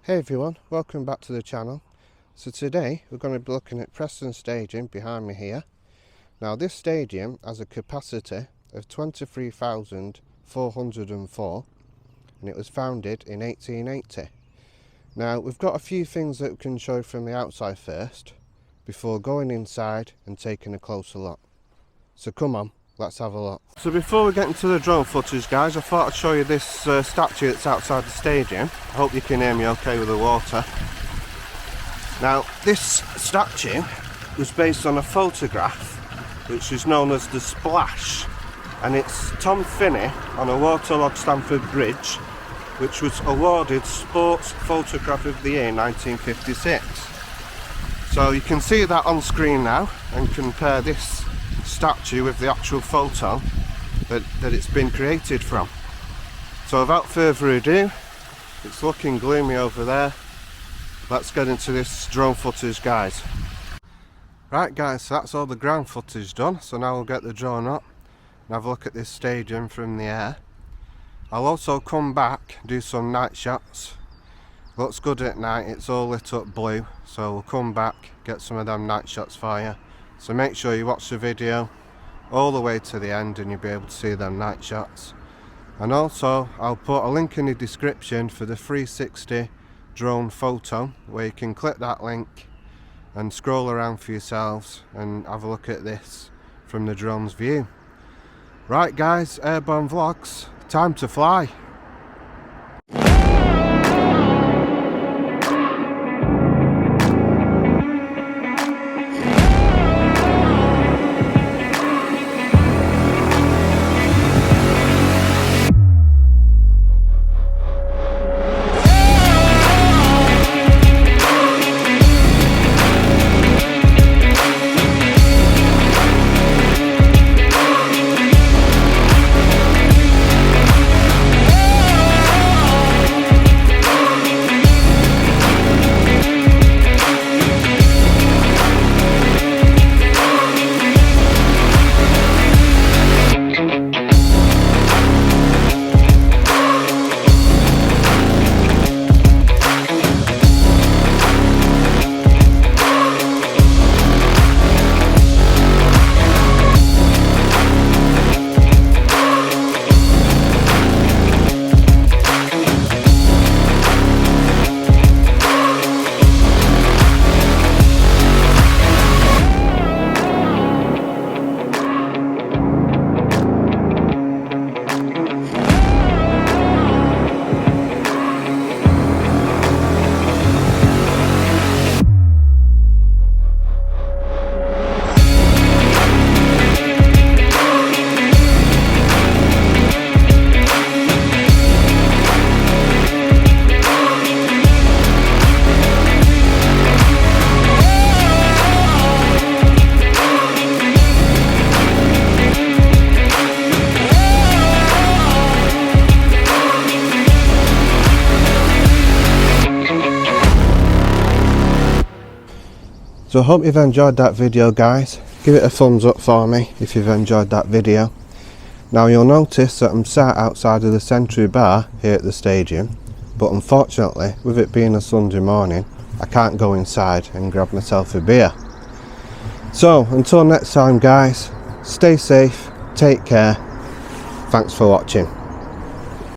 Hey everyone, welcome back to the channel. So today we're going to be looking at Preston Stadium behind me here. Now this stadium has a capacity of 23,404 and it was founded in 1880. Now we've got a few things that we can show from the outside first before going inside and taking a closer look. So come on, let's have a look. So before we get into the drone footage guys, I thought I'd show you this statue that's outside the stadium. I hope you can hear me okay with the water. Now this statue was based on a photograph which is known as the Splash, and it's Tom Finney on a waterlogged Stamford Bridge, which was awarded Sports Photograph of the Year in 1956. So you can see that on screen now and compare this statue with the actual photo that it's been created from. So without further ado, it's looking gloomy over there. Let's get into this drone footage guys. Right guys, so that's all the ground footage done, so now we'll get the drone up and have a look at this stadium from the air. I'll also come back, do some night shots. Looks good at night, it's all lit up blue, so we'll come back, get some of them night shots for you. So make sure you watch the video all the way to the end and you'll be able to see them night shots. And also I'll put a link in the description for the 360 drone photo where you can click that link and scroll around for yourselves and have a look at this from the drone's view. Right guys, Airborne Vlogs, time to fly. So I hope you've enjoyed that video guys. Give it a thumbs up for me if you've enjoyed that video. Now you'll notice that I'm sat outside of the Century Bar here at the stadium, but unfortunately with it being a Sunday morning I can't go inside and grab myself a beer. So until next time guys, stay safe, take care, thanks for watching.